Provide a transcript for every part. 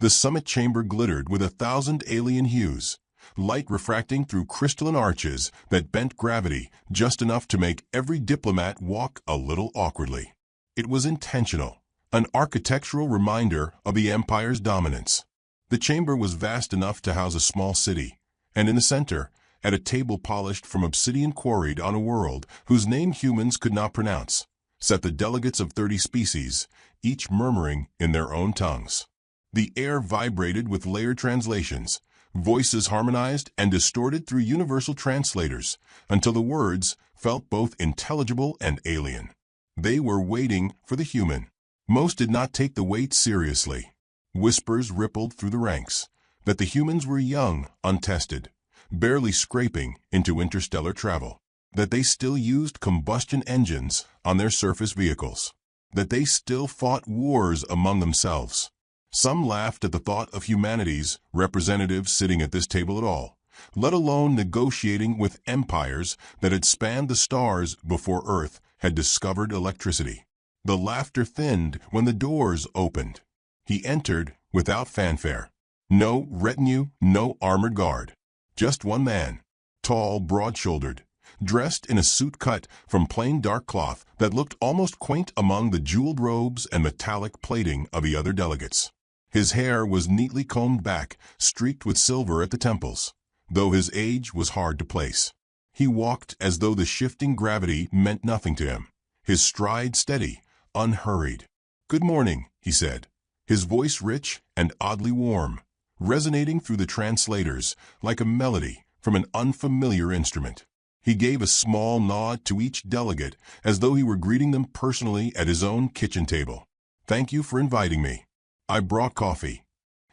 The summit chamber glittered with 1,000 alien hues, light refracting through crystalline arches that bent gravity just enough to make every diplomat walk a little awkwardly. It was intentional, an architectural reminder of the Empire's dominance. The chamber was vast enough to house a small city, and in the center, at a table polished from obsidian quarried on a world whose name humans could not pronounce, sat the delegates of 30 species, each murmuring in their own tongues. The air vibrated with layered translations, voices harmonized and distorted through universal translators, until the words felt both intelligible and alien. They were waiting for the human. Most did not take the wait seriously. Whispers rippled through the ranks that the humans were young, untested, barely scraping into interstellar travel, that they still used combustion engines on their surface vehicles, that they still fought wars among themselves. Some laughed at the thought of humanity's representatives sitting at this table at all, let alone negotiating with empires that had spanned the stars before Earth had discovered electricity. The laughter thinned when the doors opened. He entered without fanfare. No retinue, no armored guard. Just one man, tall, broad-shouldered, dressed in a suit cut from plain dark cloth that looked almost quaint among the jeweled robes and metallic plating of the other delegates. His hair was neatly combed back, streaked with silver at the temples, though his age was hard to place. He walked as though the shifting gravity meant nothing to him, his stride steady, unhurried. "Good morning," he said, his voice rich and oddly warm, resonating through the translators like a melody from an unfamiliar instrument. He gave a small nod to each delegate as though he were greeting them personally at his own kitchen table. "Thank you for inviting me. I brought coffee."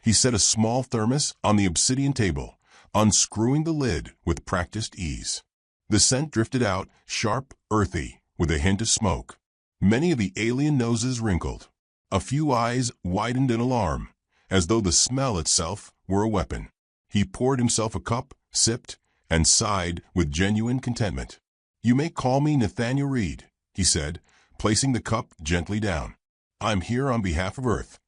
He set a small thermos on the obsidian table, unscrewing the lid with practiced ease. The scent drifted out, sharp, earthy, with a hint of smoke. Many of the alien noses wrinkled. A few eyes widened in alarm, as though the smell itself were a weapon. He poured himself a cup, sipped, and sighed with genuine contentment. "You may call me Nathaniel Reed," he said, placing the cup gently down. "I'm here on behalf of Earth."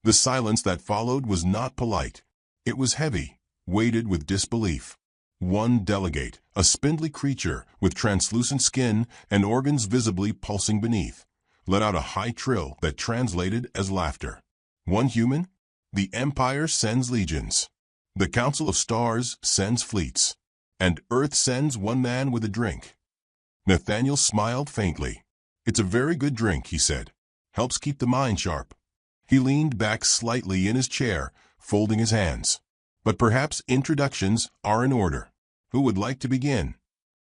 The silence that followed was not polite. It was heavy, weighted with disbelief. One delegate, a spindly creature with translucent skin and organs visibly pulsing beneath, let out a high trill that translated as laughter. One human? The Empire sends legions. The Council of Stars sends fleets. And Earth sends one man with a drink. Nathaniel smiled faintly. "It's a very good drink," he said. "Helps keep the mind sharp." He leaned back slightly in his chair, folding his hands. "But perhaps introductions are in order. Who would like to begin?"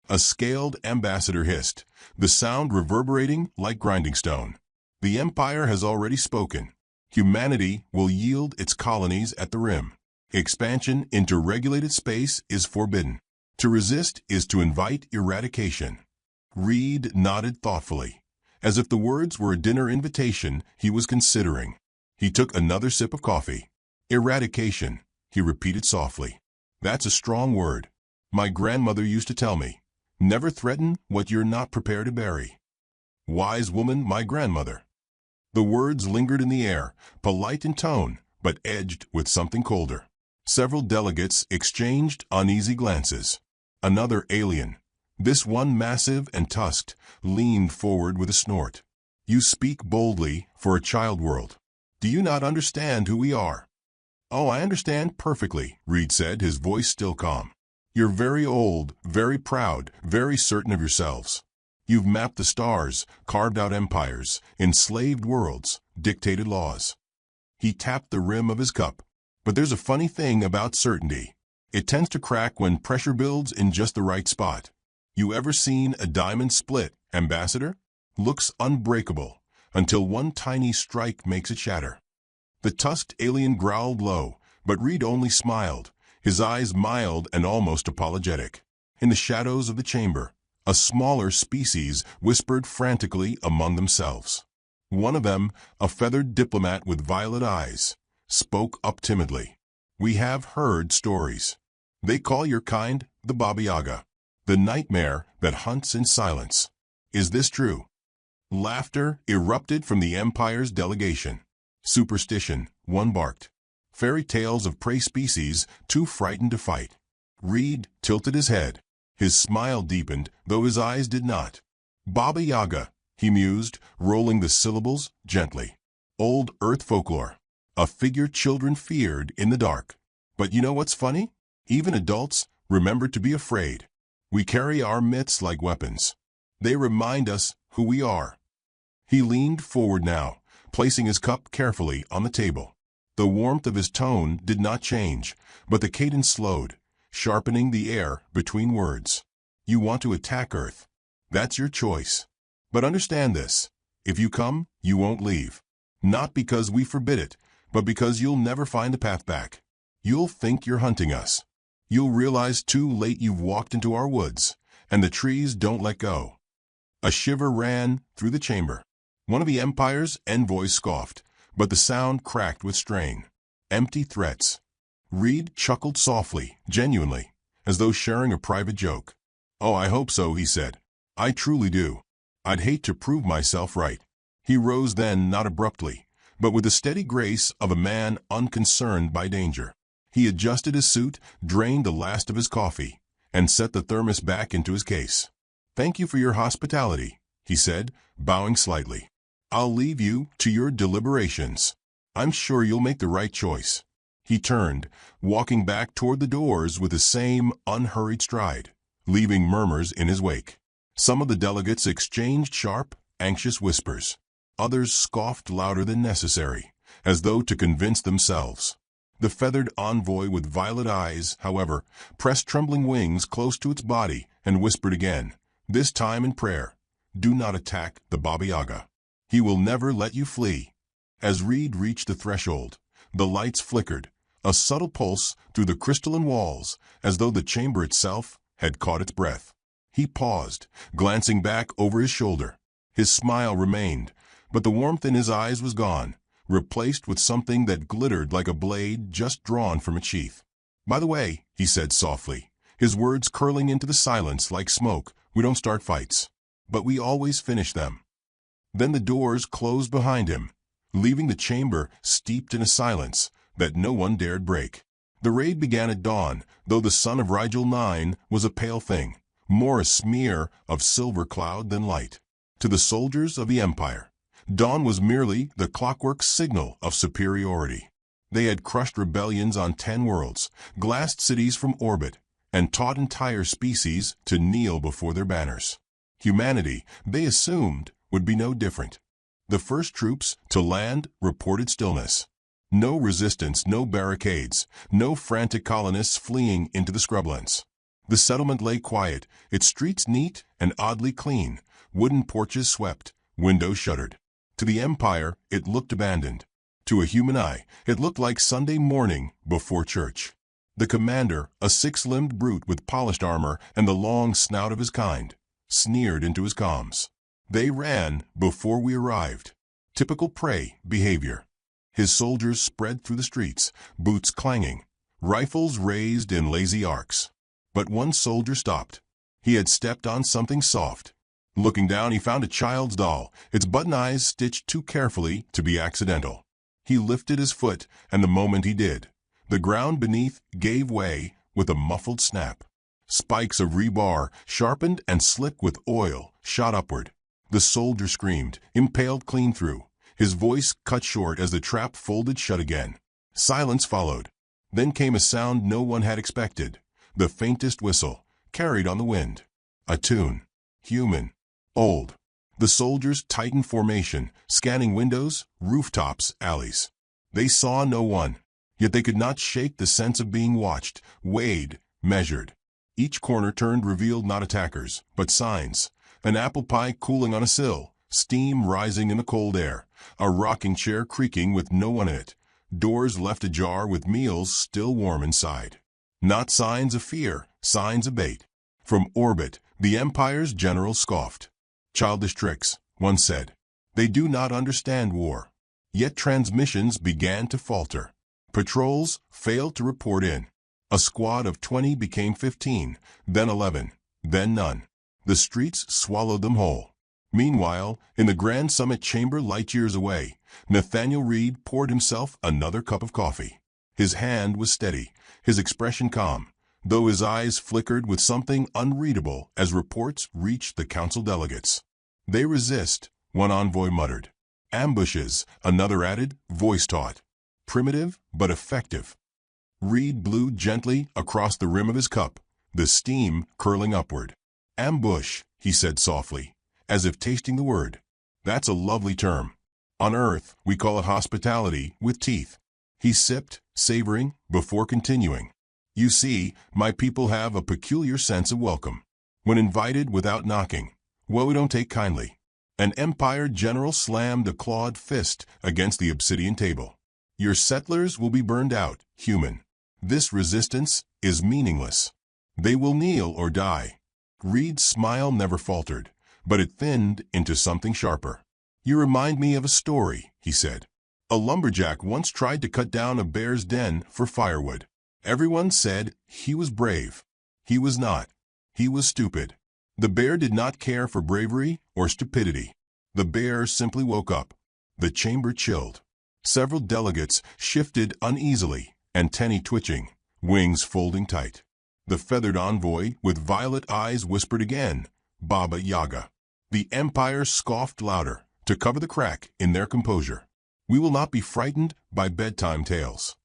A scaled ambassador hissed, the sound reverberating like grinding stone. "The Empire has already spoken. Humanity will yield its colonies at the rim. Expansion into regulated space is forbidden. To resist is to invite eradication." Reed nodded thoughtfully, as if the words were a dinner invitation he was considering. He took another sip of coffee. "Eradication," he repeated softly. "That's a strong word. My grandmother used to tell me, never threaten what you're not prepared to bury. Wise woman, my grandmother." The words lingered in the air, polite in tone, but edged with something colder. Several delegates exchanged uneasy glances. Another alien, this one massive and tusked, leaned forward with a snort. "You speak boldly for a child world. Do you not understand who we are?" "Oh, I understand perfectly," Reed said, his voice still calm. "You're very old, very proud, very certain of yourselves. You've mapped the stars, carved out empires, enslaved worlds, dictated laws." He tapped the rim of his cup. "But there's a funny thing about certainty. It tends to crack when pressure builds in just the right spot. You ever seen a diamond split, Ambassador? Looks unbreakable, until one tiny strike makes it shatter." The tusked alien growled low, but Reed only smiled, his eyes mild and almost apologetic. In the shadows of the chamber, a smaller species whispered frantically among themselves. One of them, a feathered diplomat with violet eyes, spoke up timidly. "We have heard stories. They call your kind the Baba Yaga, the nightmare that hunts in silence. Is this true?" Laughter erupted from the Empire's delegation. "Superstition," one barked. fairy tales of prey species too frightened to fight. Reed tilted his head. His smile deepened, though his eyes did not. Baba Yaga, he mused, rolling the syllables gently. Old Earth folklore. A figure children feared in the dark. But you know what's funny? Even adults remember to be afraid. We carry our myths like weapons. They remind us who we are. He leaned forward now, placing his cup carefully on the table. The warmth of his tone did not change, but the cadence slowed, sharpening the air between words. You want to attack Earth. That's your choice. But understand this. If you come, you won't leave. Not because we forbid it, but because you'll never find the path back. You'll think you're hunting us. You'll realize too late you've walked into our woods, and the trees don't let go. A shiver ran through the chamber. One of the Empire's envoys scoffed, but the sound cracked with strain. Empty threats. Reed chuckled softly, genuinely, as though sharing a private joke. Oh, I hope so, he said. I truly do. I'd hate to prove myself right. He rose then, not abruptly, but with the steady grace of a man unconcerned by danger. He adjusted his suit, drained the last of his coffee, and set the thermos back into his case. Thank you for your hospitality, he said, bowing slightly. I'll leave you to your deliberations. I'm sure you'll make the right choice. He turned, walking back toward the doors with the same unhurried stride, leaving murmurs in his wake. Some of the delegates exchanged sharp, anxious whispers. Others scoffed louder than necessary, as though to convince themselves. The feathered envoy with violet eyes, however, pressed trembling wings close to its body and whispered again, this time in prayer, do not attack the Baba Yaga. He will never let you flee. As Reed reached the threshold, the lights flickered, a subtle pulse through the crystalline walls, as though the chamber itself had caught its breath. He paused, glancing back over his shoulder. His smile remained, but the warmth in his eyes was gone, replaced with something that glittered like a blade just drawn from its sheath. By the way, he said softly, his words curling into the silence like smoke, we don't start fights, but we always finish them. Then the doors closed behind him, leaving the chamber steeped in a silence that no one dared break. The raid began at dawn, though the sun of Rigel 9 was a pale thing, more a smear of silver cloud than light. To the soldiers of the Empire, dawn was merely the clockwork signal of superiority. They had crushed rebellions on 10 worlds, glassed cities from orbit, and taught entire species to kneel before their banners. Humanity, they assumed, would be no different. The first troops to land reported stillness. No resistance, no barricades, no frantic colonists fleeing into the scrublands. The settlement lay quiet, its streets neat and oddly clean, wooden porches swept, windows shuttered. To the Empire, it looked abandoned. To a human eye, it looked like Sunday morning before church. The commander, a six-limbed brute with polished armor and the long snout of his kind, sneered into his comms. They ran before we arrived. Typical prey behavior. His soldiers spread through the streets, boots clanging, rifles raised in lazy arcs. But one soldier stopped. He had stepped on something soft. Looking down, he found a child's doll, its button eyes stitched too carefully to be accidental. He lifted his foot, and the moment he did, the ground beneath gave way with a muffled snap. Spikes of rebar, sharpened and slick with oil, shot upward. The soldier screamed, impaled clean through. His voice cut short as the trap folded shut again. Silence followed. Then came a sound no one had expected. The faintest whistle, carried on the wind. A tune. Human. Old. The soldiers tightened formation, scanning windows, rooftops, alleys. They saw no one, yet they could not shake the sense of being watched, weighed, measured. Each corner turned revealed not attackers, but signs. An apple pie cooling on a sill, steam rising in the cold air, a rocking chair creaking with no one in it, doors left ajar with meals still warm inside. Not signs of fear, signs of bait. From orbit, the Empire's general scoffed. Childish tricks, one said. They do not understand war. Yet transmissions began to falter. Patrols failed to report in. A squad of 20 became 15, then 11, then none. The streets swallowed them whole. Meanwhile, in the Grand Summit chamber light years away, Nathaniel Reed poured himself another cup of coffee. His hand was steady, his expression calm, though his eyes flickered with something unreadable as reports reached the council delegates. "They resist," one envoy muttered. "Ambushes," another added, voice taut. "Primitive, but effective." Reed blew gently across the rim of his cup, the steam curling upward. "Ambush," he said softly, as if tasting the word. "That's a lovely term. On Earth, we call it hospitality with teeth." He sipped, savoring, before continuing. "You see, my people have a peculiar sense of welcome. When invited without knocking, well, we don't take kindly." An Empire general slammed a clawed fist against the obsidian table. "Your settlers will be burned out, human. This resistance is meaningless. They will kneel or die." Reed's smile never faltered, but it thinned into something sharper. "You remind me of a story," he said. "A lumberjack once tried to cut down a bear's den for firewood. Everyone said he was brave. He was not. He was stupid. The bear did not care for bravery or stupidity. The bear simply woke up." The chamber chilled. Several delegates shifted uneasily, antennae twitching, wings folding tight. The feathered envoy with violet eyes whispered again, "Baba Yaga." The Empire scoffed louder to cover the crack in their composure. "We will not be frightened by bedtime tales."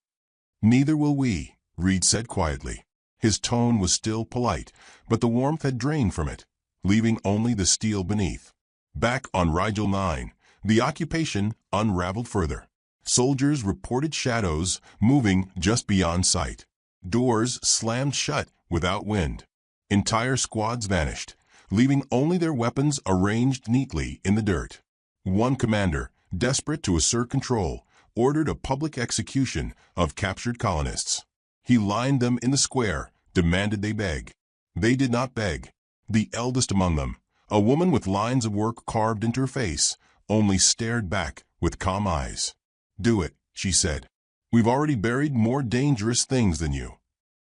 "Neither will we," Reed said quietly. His tone was still polite, but the warmth had drained from it, leaving only the steel beneath. Back on Rigel 9, the occupation unraveled further. Soldiers reported shadows moving just beyond sight. Doors slammed shut without wind. Entire squads vanished, leaving only their weapons arranged neatly in the dirt. One commander, desperate to assert control, ordered a public execution of captured colonists. He lined them in the square, demanded they beg. They did not beg. The eldest among them, a woman with lines of work carved into her face, only stared back with calm eyes. "Do it," she said. "We've already buried more dangerous things than you."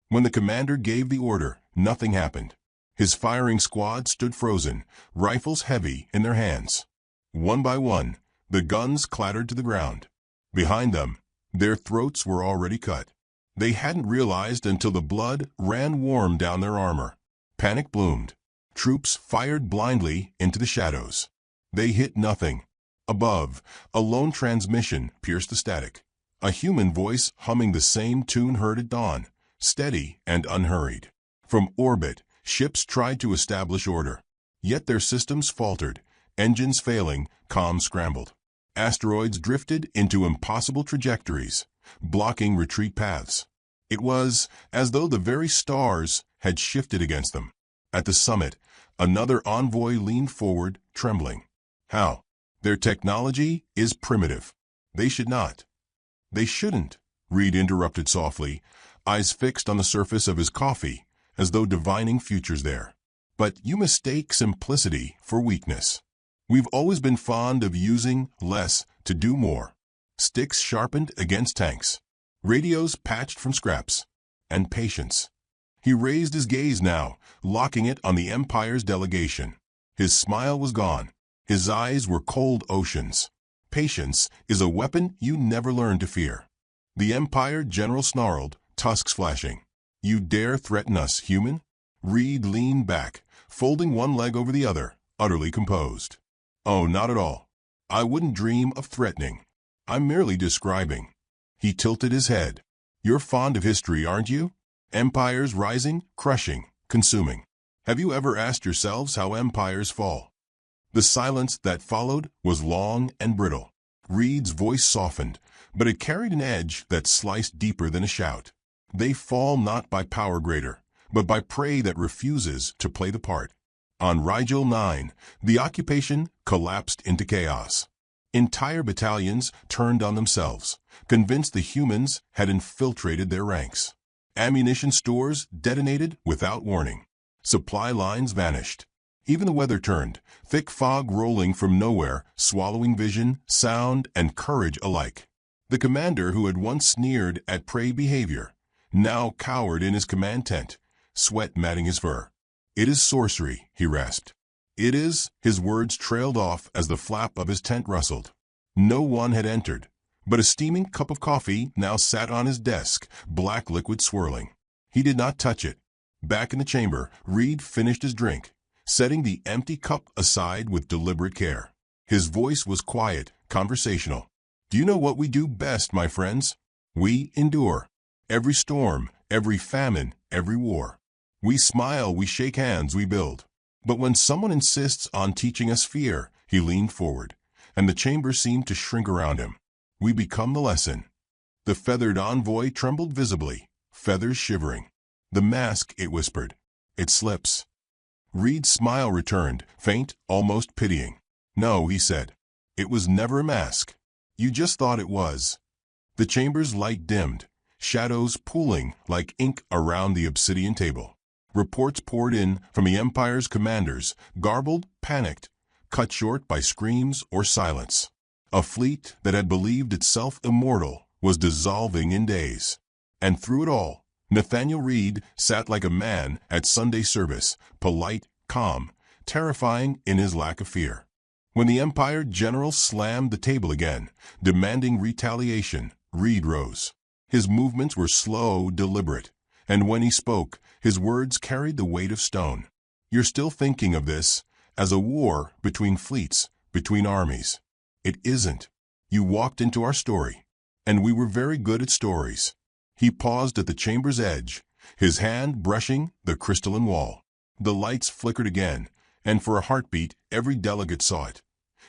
When the commander gave the order, nothing happened. His firing squad stood frozen, rifles heavy in their hands. One by one, the guns clattered to the ground. Behind them, their throats were already cut. They hadn't realized until the blood ran warm down their armor. Panic bloomed. Troops fired blindly into the shadows. They hit nothing. Above, a lone transmission pierced the static. A human voice humming the same tune heard at dawn, steady and unhurried. From orbit, ships tried to establish order. Yet their systems faltered, engines failing, comms scrambled. Asteroids drifted into impossible trajectories, blocking retreat paths. It was as though the very stars had shifted against them. At the summit, another envoy leaned forward, trembling. "How? Their technology is primitive. They should not." "They shouldn't," Reed interrupted softly, eyes fixed on the surface of his coffee, as though divining futures there. "But you mistake simplicity for weakness. We've always been fond of using less to do more. Sticks sharpened against tanks, radios patched from scraps, and patience." He raised his gaze now, locking it on the Empire's delegation. His smile was gone. His eyes were cold oceans. "Patience is a weapon you never learn to fear." The Empire general snarled, tusks flashing. "You dare threaten us, human?" Reed leaned back, folding one leg over the other, utterly composed. "Oh, not at all. I wouldn't dream of threatening. I'm merely describing." He tilted his head. "You're fond of history, aren't you? Empires rising, crushing, consuming. Have you ever asked yourselves how empires fall?" The silence that followed was long and brittle. Reed's voice softened, but it carried an edge that sliced deeper than a shout. "They fall not by power greater, but by prey that refuses to play the part." On Rigel 9, the occupation collapsed into chaos. Entire battalions turned on themselves, convinced the humans had infiltrated their ranks. Ammunition stores detonated without warning. Supply lines vanished. Even the weather turned, thick fog rolling from nowhere, swallowing vision, sound, and courage alike. The commander who had once sneered at prey behavior now cowered in his command tent, sweat matting his fur. "It is sorcery," he rasped. "It is," his words trailed off as the flap of his tent rustled. No one had entered. But a steaming cup of coffee now sat on his desk, black liquid swirling. He did not touch it. Back in the chamber, Reed finished his drink, setting the empty cup aside with deliberate care. His voice was quiet, conversational. "Do you know what we do best, my friends? We endure. Every storm, every famine, every war. We smile, we shake hands, we build. But when someone insists on teaching us fear," he leaned forward, and the chamber seemed to shrink around him. "We become the lesson." The feathered envoy trembled visibly, feathers shivering. "The mask," it whispered. "It slips." Reed's smile returned, faint, almost pitying. "No," he said. "It was never a mask. You just thought it was." The chamber's light dimmed, shadows pooling like ink around the obsidian table. Reports poured in from the Empire's commanders, garbled, panicked, cut short by screams or silence. A fleet that had believed itself immortal was dissolving in days. And through it all, Nathaniel Reed sat like a man at Sunday service, polite, calm, terrifying in his lack of fear. When the Empire general slammed the table again, demanding retaliation, Reed rose. His movements were slow, deliberate, and when he spoke, his words carried the weight of stone. "You're still thinking of this as a war between fleets, between armies. It isn't. You walked into our story, and we were very good at stories." He paused at the chamber's edge, his hand brushing the crystalline wall. The lights flickered again, and for a heartbeat, every delegate saw it.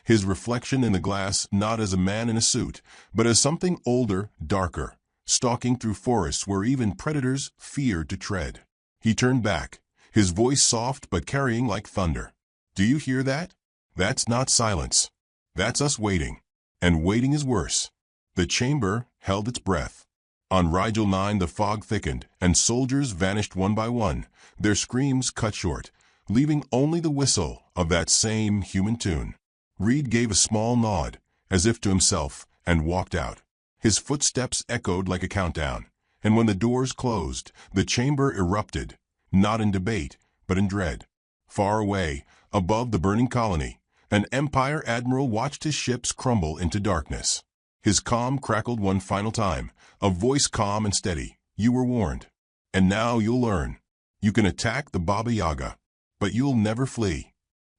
His reflection in the glass not as a man in a suit, but as something older, darker, stalking through forests where even predators feared to tread. He turned back, his voice soft but carrying like thunder. "Do you hear that? That's not silence. That's us waiting. And waiting is worse." The chamber held its breath. On Rigel 9 the fog thickened, and soldiers vanished one by one, their screams cut short, leaving only the whistle of that same human tune. Reed gave a small nod, as if to himself, and walked out. His footsteps echoed like a countdown, and when the doors closed, the chamber erupted, not in debate, but in dread. Far away, above the burning colony, an Empire admiral watched his ships crumble into darkness. His comm crackled one final time, a voice calm and steady. "You were warned. And now you'll learn. You can attack the Baba Yaga, but you'll never flee."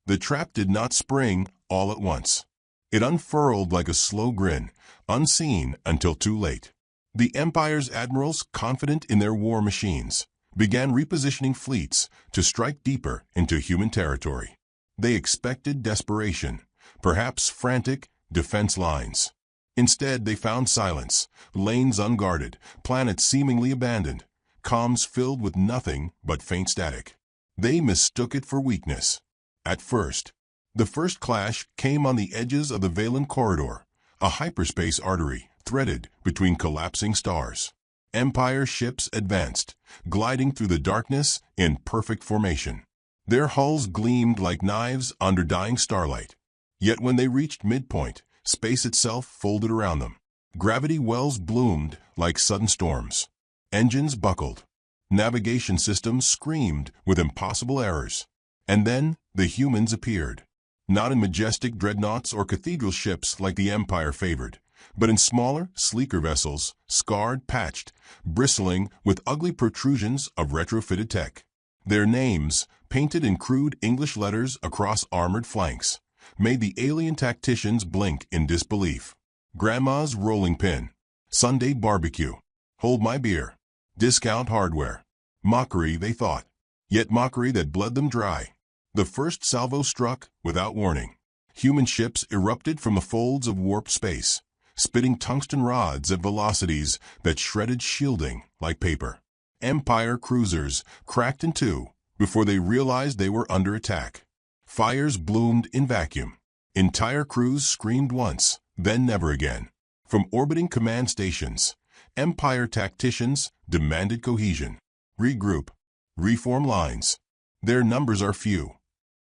The trap did not spring all at once. It unfurled like a slow grin, unseen until too late. The Empire's admirals, confident in their war machines, began repositioning fleets to strike deeper into human territory. They expected desperation, perhaps frantic defense lines. Instead, they found silence, lanes unguarded, planets seemingly abandoned, comms filled with nothing but faint static. They mistook it for weakness. At first, the first clash came on the edges of the Valen Corridor, a hyperspace artery threaded between collapsing stars. Empire ships advanced, gliding through the darkness in perfect formation. Their hulls gleamed like knives under dying starlight. Yet when they reached midpoint, space itself folded around them. Gravity wells bloomed like sudden storms. Engines buckled. Navigation systems screamed with impossible errors. And then the humans appeared. Not in majestic dreadnoughts or cathedral ships like the Empire favored, but in smaller, sleeker vessels, scarred, patched, bristling with ugly protrusions of retrofitted tech. Their names, painted in crude English letters across armored flanks, made the alien tacticians blink in disbelief. Grandma's rolling pin, Sunday barbecue, hold my beer, discount hardware. Mockery, they thought, yet mockery that bled them dry. The first salvo struck without warning. Human ships erupted from the folds of warp space, spitting tungsten rods at velocities that shredded shielding like paper. Empire cruisers cracked in two before they realized they were under attack. Fires bloomed in vacuum. Entire crews screamed once, then never again. From orbiting command stations, Empire tacticians demanded cohesion. Regroup. Reform lines. Their numbers are few.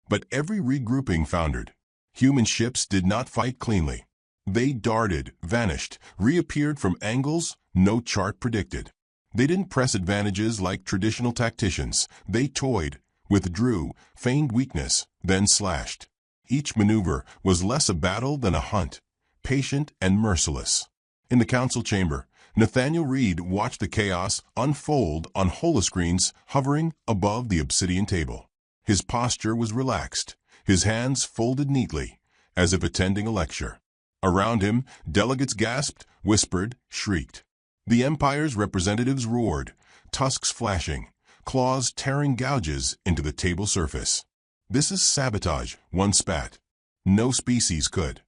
But every regrouping foundered. Human ships did not fight cleanly. They darted, vanished, reappeared from angles no chart predicted. They didn't press advantages like traditional tacticians. They toyed, withdrew, feigned weakness, then slashed. Each maneuver was less a battle than a hunt, patient and merciless. In the council chamber, Nathaniel Reed watched the chaos unfold on holoscreens hovering above the obsidian table. His posture was relaxed, his hands folded neatly, as if attending a lecture. Around him, delegates gasped, whispered, shrieked. The Empire's representatives roared, tusks flashing, claws tearing gouges into the table surface. "This is sabotage," one spat. "No species could."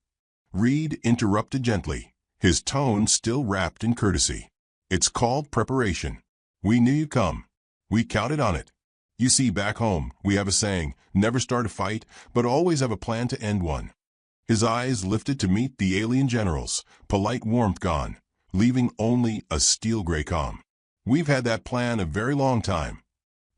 Reed interrupted gently, his tone still wrapped in courtesy. "It's called preparation. We knew you'd come. We counted on it. You see, back home, we have a saying, never start a fight, but always have a plan to end one." His eyes lifted to meet the alien generals, polite warmth gone, leaving only a steel-gray calm. "We've had that plan a very long time."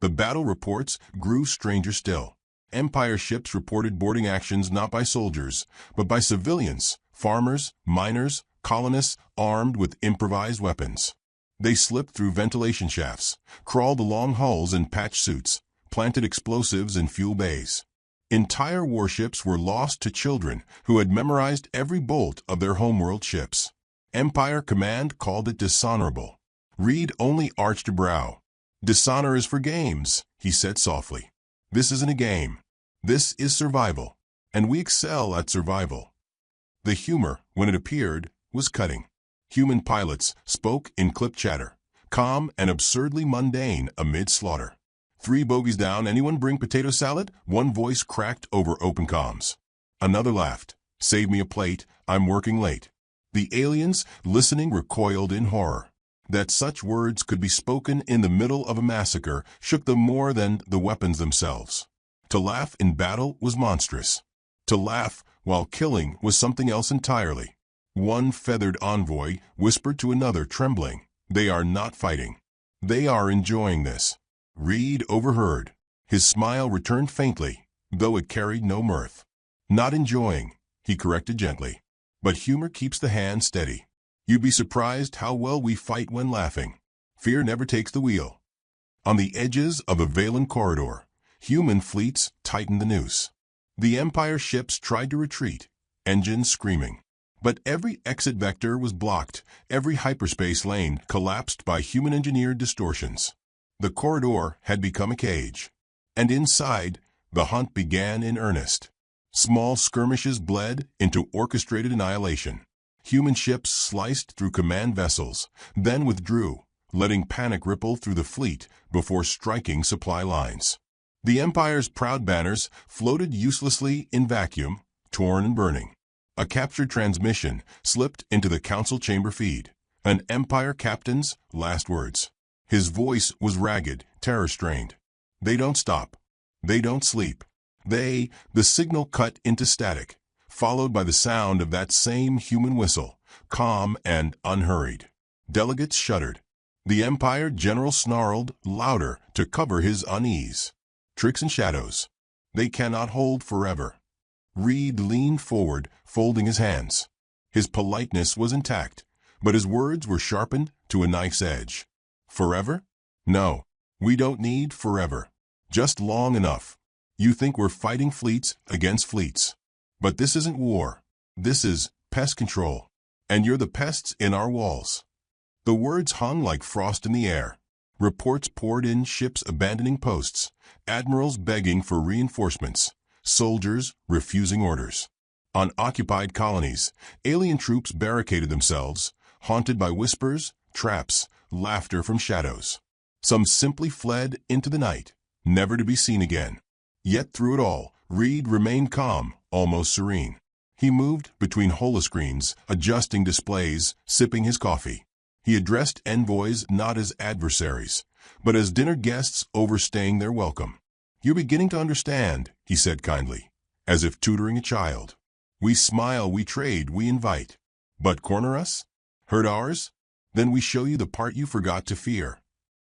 The battle reports grew stranger still. Empire ships reported boarding actions not by soldiers, but by civilians, farmers, miners, colonists armed with improvised weapons. They slipped through ventilation shafts, crawled along hulls in patch suits, planted explosives in fuel bays. Entire warships were lost to children who had memorized every bolt of their homeworld ships. Empire Command called it dishonorable. Reed only arched a brow. "Dishonor is for games," he said softly. "This isn't a game. This is survival, and we excel at survival." The humor, when it appeared, was cutting. Human pilots spoke in clipped chatter, calm and absurdly mundane amid slaughter. "3 bogies down, anyone bring potato salad?" One voice cracked over open comms. Another laughed. "Save me a plate, I'm working late." The aliens, listening, recoiled in horror. That such words could be spoken in the middle of a massacre shook them more than the weapons themselves. To laugh in battle was monstrous. To laugh while killing was something else entirely. One feathered envoy whispered to another, trembling, "They are not fighting. They are enjoying this." Reed overheard. His smile returned faintly, though it carried no mirth. "Not enjoying," he corrected gently. "But humor keeps the hand steady. You'd be surprised how well we fight when laughing. Fear never takes the wheel." On the edges of a Valen corridor, human fleets tightened the noose. The Empire ships tried to retreat, engines screaming. But every exit vector was blocked, every hyperspace lane collapsed by human-engineered distortions. The corridor had become a cage. And inside, the hunt began in earnest. Small skirmishes bled into orchestrated annihilation. Human ships sliced through command vessels, then withdrew, letting panic ripple through the fleet before striking supply lines. The Empire's proud banners floated uselessly in vacuum, torn and burning. A captured transmission slipped into the council chamber feed. An Empire captain's last words. His voice was ragged, terror-strained. "They don't stop. They don't sleep. The signal cut into static, followed by the sound of that same human whistle, calm and unhurried. Delegates shuddered. The Empire general snarled louder to cover his unease. "Tricks and shadows. They cannot hold forever." Reed leaned forward, folding his hands. His politeness was intact, but his words were sharpened to a knife's edge. "Forever? No, we don't need forever. Just long enough. You think we're fighting fleets against fleets. But this isn't war. This is pest control. And you're the pests in our walls." The words hung like frost in the air. Reports poured in, ships abandoning posts, admirals begging for reinforcements, soldiers refusing orders. On occupied colonies, alien troops barricaded themselves, haunted by whispers, traps, laughter from shadows. Some simply fled into the night, never to be seen again. Yet through it all, Reed remained calm, almost serene. He moved between holoscreens, adjusting displays, sipping his coffee. He addressed envoys not as adversaries, but as dinner guests overstaying their welcome. "You're beginning to understand," he said kindly, as if tutoring a child. "We smile, we trade, we invite. But corner us? Hurt ours? Then we show you the part you forgot to fear."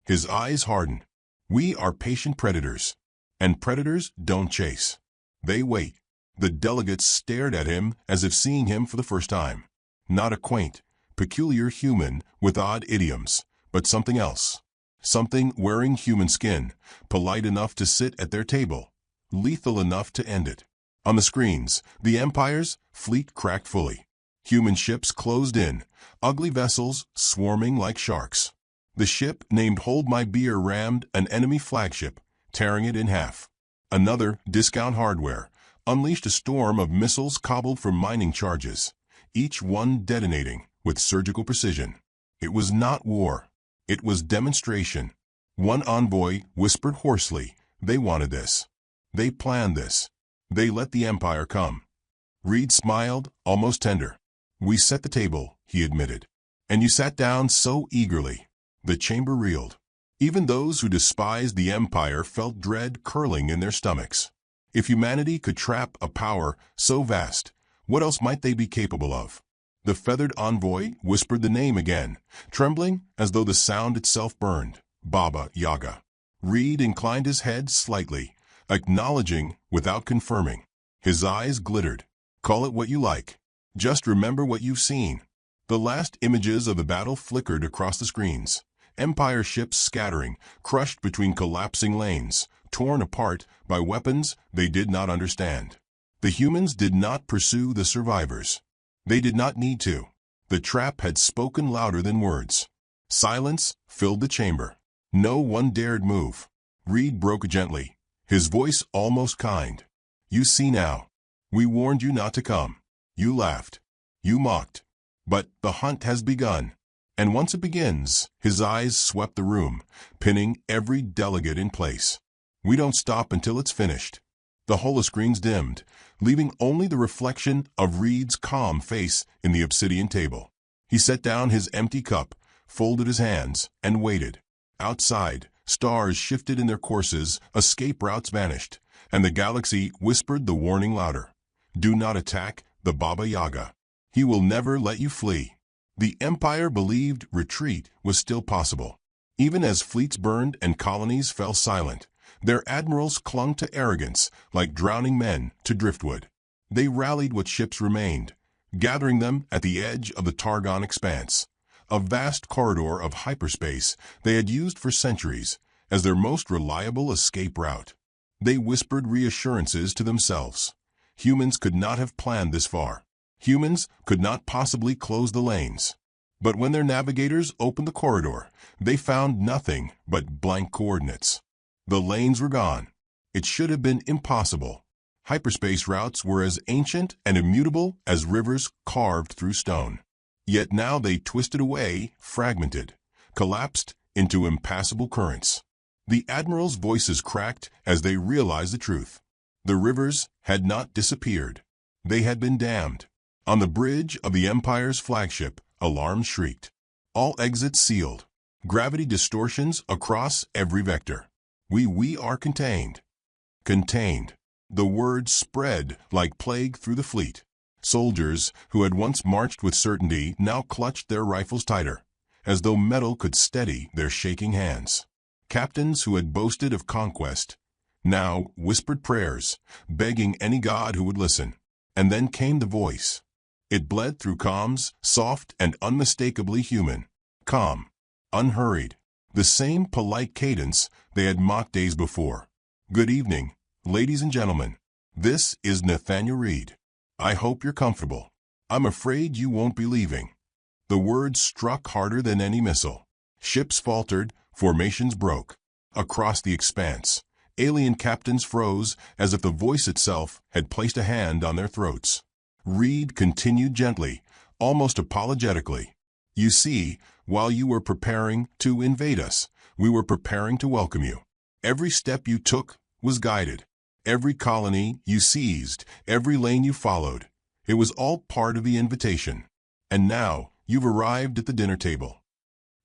His eyes hardened. "We are patient predators, and predators don't chase. They wait." The delegates stared at him as if seeing him for the first time. Not a quaint, peculiar human with odd idioms, but something else. Something wearing human skin, polite enough to sit at their table, lethal enough to end it. On the screens, the Empire's fleet cracked fully. Human ships closed in, ugly vessels swarming like sharks. The ship named Hold My Beer rammed an enemy flagship, tearing it in half. Another, Discount Hardware, unleashed a storm of missiles cobbled from mining charges, each one detonating with surgical precision. It was not war. It was demonstration. One envoy whispered hoarsely, they wanted this. They planned this. They let the Empire come. Reed smiled, almost tender. We set the table, he admitted. And you sat down so eagerly. The chamber reeled. Even those who despised the Empire felt dread curling in their stomachs. If humanity could trap a power so vast, what else might they be capable of? The feathered envoy whispered the name again, trembling as though the sound itself burned. Baba Yaga. Reed inclined his head slightly, acknowledging without confirming. His eyes glittered. Call it what you like. Just remember what you've seen. The last images of the battle flickered across the screens. Empire ships scattering, crushed between collapsing lanes, torn apart by weapons they did not understand. The humans did not pursue the survivors. They did not need to. The trap had spoken louder than words. Silence filled the chamber. No one dared move. Reed broke gently, his voice almost kind. You see now. We warned you not to come. You laughed. You mocked. But the hunt has begun. And once it begins, his eyes swept the room, pinning every delegate in place. We don't stop until it's finished. The holoscreens dimmed, leaving only the reflection of Reed's calm face in the obsidian table. He set down his empty cup, folded his hands, and waited. Outside, stars shifted in their courses, escape routes vanished, and the galaxy whispered the warning louder. Do not attack the Baba Yaga. He will never let you flee. The Empire believed retreat was still possible. Even as fleets burned and colonies fell silent, their admirals clung to arrogance like drowning men to driftwood. They rallied what ships remained, gathering them at the edge of the Targon expanse, a vast corridor of hyperspace they had used for centuries as their most reliable escape route. They whispered reassurances to themselves. Humans could not have planned this far. Humans could not possibly close the lanes. But when their navigators opened the corridor, they found nothing but blank coordinates. The lanes were gone. It should have been impossible. Hyperspace routes were as ancient and immutable as rivers carved through stone. Yet now they twisted away, fragmented, collapsed into impassable currents. The admirals' voices cracked as they realized the truth. The rivers had not disappeared. They had been dammed. On the bridge of the Empire's flagship, alarms shrieked. All exits sealed. Gravity distortions across every vector. We are contained. Contained. The word spread like plague through the fleet. Soldiers who had once marched with certainty now clutched their rifles tighter, as though metal could steady their shaking hands. Captains who had boasted of conquest now whispered prayers, begging any god who would listen. And then came the voice. It bled through comms, soft and unmistakably human. Calm. Unhurried. The same polite cadence they had mocked days before. Good evening, ladies and gentlemen. This is Nathaniel Reed. I hope you're comfortable. I'm afraid you won't be leaving. The words struck harder than any missile. Ships faltered, formations broke. Across the expanse, alien captains froze as if the voice itself had placed a hand on their throats. Reed continued gently, almost apologetically. You see, while you were preparing to invade us, we were preparing to welcome you. Every step you took was guided. Every colony you seized, every lane you followed. It was all part of the invitation. And now you've arrived at the dinner table.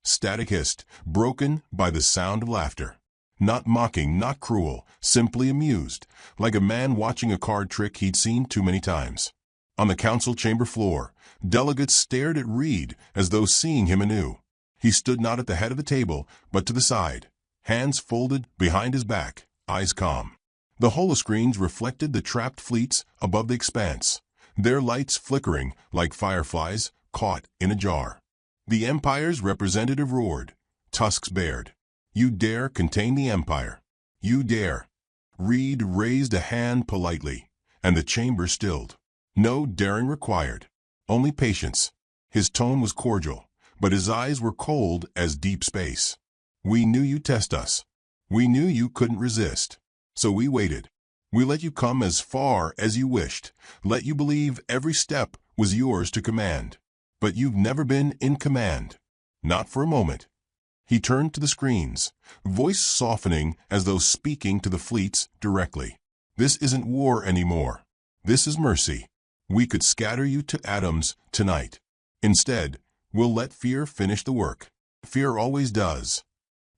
Static hissed, broken by the sound of laughter. Not mocking, not cruel, simply amused, like a man watching a card trick he'd seen too many times. On the council chamber floor, delegates stared at Reed as though seeing him anew. He stood not at the head of the table, but to the side, hands folded behind his back, eyes calm. The holoscreens reflected the trapped fleets above the expanse, their lights flickering like fireflies caught in a jar. The Empire's representative roared, tusks bared. You dare contain the Empire. You dare. Reed raised a hand politely, and the chamber stilled. No daring required. Only patience. His tone was cordial, but his eyes were cold as deep space. We knew you'd test us. We knew you couldn't resist. So we waited. We let you come as far as you wished, let you believe every step was yours to command. But you've never been in command. Not for a moment. He turned to the screens, voice softening as though speaking to the fleets directly. This isn't war anymore. This is mercy. We could scatter you to atoms tonight. Instead, we'll let fear finish the work. Fear always does.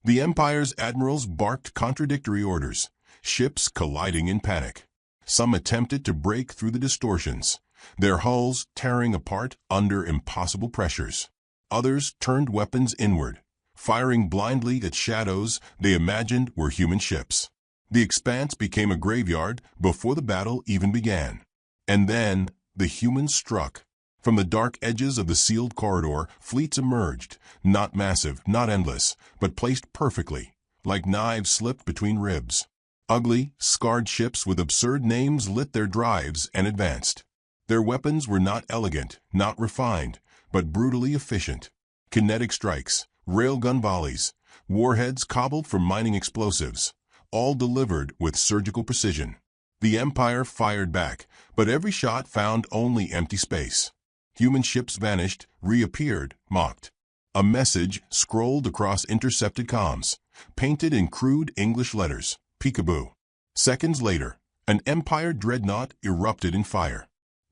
The Empire's admirals barked contradictory orders, ships colliding in panic. Some attempted to break through the distortions, their hulls tearing apart under impossible pressures. Others turned weapons inward, firing blindly at shadows they imagined were human ships. The expanse became a graveyard before the battle even began. And then the humans struck. From the dark edges of the sealed corridor, fleets emerged, not massive, not endless, but placed perfectly, like knives slipped between ribs. Ugly, scarred ships with absurd names lit their drives and advanced. Their weapons were not elegant, not refined, but brutally efficient. Kinetic strikes, railgun volleys, warheads cobbled from mining explosives, all delivered with surgical precision. The Empire fired back, but every shot found only empty space. Human ships vanished, reappeared, mocked. A message scrolled across intercepted comms, painted in crude English letters, peekaboo. Seconds later, an Empire dreadnought erupted in fire.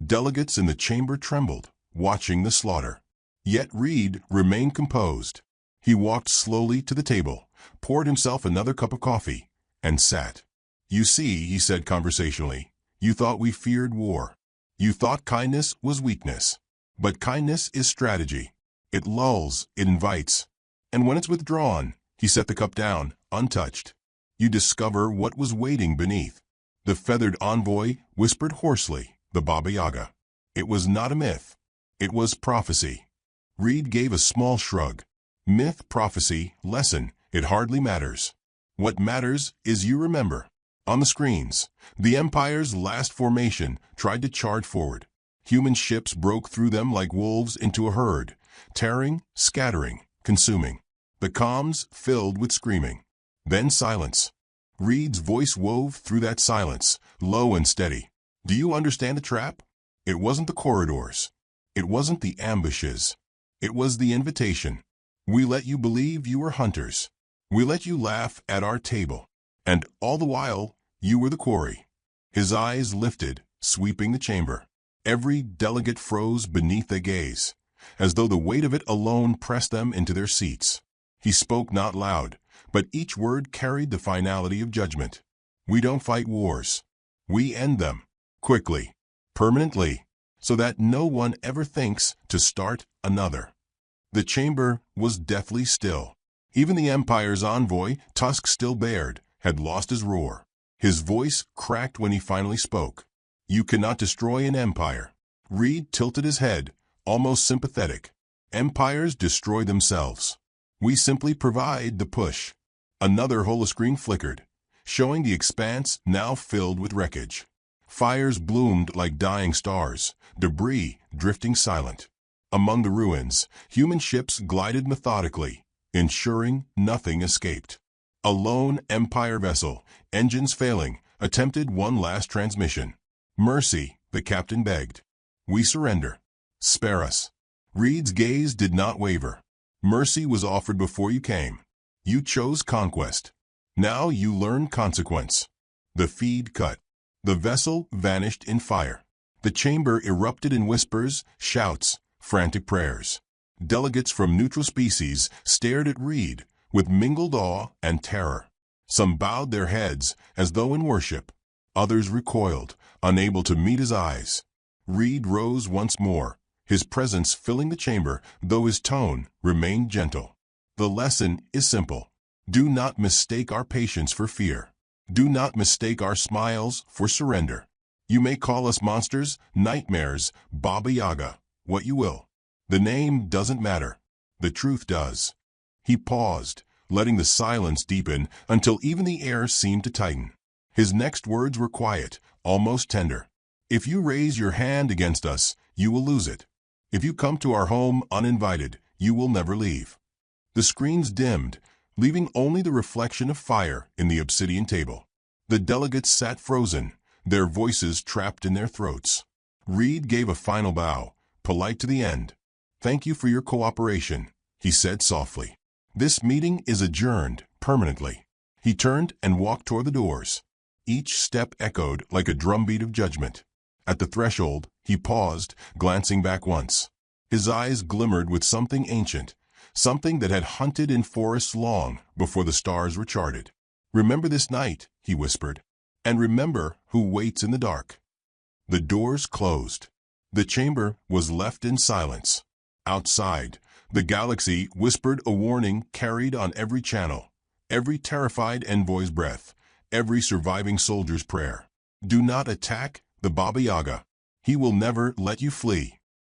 Delegates in the chamber trembled, watching the slaughter. Yet Reed remained composed. He walked slowly to the table, poured himself another cup of coffee, and sat. "You see," he said conversationally, "you thought we feared war. You thought kindness was weakness. But kindness is strategy. It lulls, it invites. And when it's withdrawn," he set the cup down, untouched, "you discover what was waiting beneath." The feathered envoy whispered hoarsely, the Baba Yaga. It was not a myth. It was prophecy. Reed gave a small shrug. Myth, prophecy, lesson, it hardly matters. What matters is you remember. On the screens, the Empire's last formation tried to charge forward. Human ships broke through them like wolves into a herd, tearing, scattering, consuming. The comms filled with screaming. Then silence. Reed's voice wove through that silence, low and steady. "Do you understand the trap? It wasn't the corridors. It wasn't the ambushes. It was the invitation. We let you believe you were hunters. We let you laugh at our table. And all the while, you were the quarry." His eyes lifted, sweeping the chamber. Every delegate froze beneath their gaze, as though the weight of it alone pressed them into their seats. He spoke not loud, but each word carried the finality of judgment. "We don't fight wars. We end them. Quickly. Permanently. So that no one ever thinks to start another." The chamber was deathly still. Even the Empire's envoy, tusk still bared, had lost his roar. His voice cracked when he finally spoke. "You cannot destroy an empire." Reed tilted his head, almost sympathetic. "Empires destroy themselves. We simply provide the push." Another holoscreen flickered, showing the expanse now filled with wreckage. Fires bloomed like dying stars, debris drifting silent. Among the ruins, human ships glided methodically, ensuring nothing escaped. A lone Empire vessel, engines failing, attempted one last transmission. "Mercy," the captain begged. "We surrender. Spare us." Reed's gaze did not waver. "Mercy was offered before you came. You chose conquest. Now you learn consequence." The feed cut. The vessel vanished in fire. The chamber erupted in whispers, shouts, frantic prayers. Delegates from neutral species stared at Reed with mingled awe and terror. Some bowed their heads as though in worship. Others recoiled, unable to meet his eyes. Reed rose once more, his presence filling the chamber, though his tone remained gentle. "The lesson is simple. Do not mistake our patience for fear. Do not mistake our smiles for surrender. You may call us monsters, nightmares, Baba Yaga, what you will. The name doesn't matter. The truth does." He paused, letting the silence deepen until even the air seemed to tighten. His next words were quiet, almost tender. "If you raise your hand against us, you will lose it. If you come to our home uninvited, you will never leave." The screens dimmed, leaving only the reflection of fire in the obsidian table. The delegates sat frozen, their voices trapped in their throats. Reed gave a final bow, polite to the end. "Thank you for your cooperation," he said softly. "This meeting is adjourned permanently." He turned and walked toward the doors. Each step echoed like a drumbeat of judgment. At the threshold, he paused, glancing back once. His eyes glimmered with something ancient, something that had hunted in forests long before the stars were charted. "Remember this night," he whispered, "and remember who waits in the dark." The doors closed. The chamber was left in silence. Outside, the galaxy whispered a warning carried on every channel, every terrified envoy's breath, every surviving soldier's prayer. Do not attack the Baba Yaga. He will never let you flee.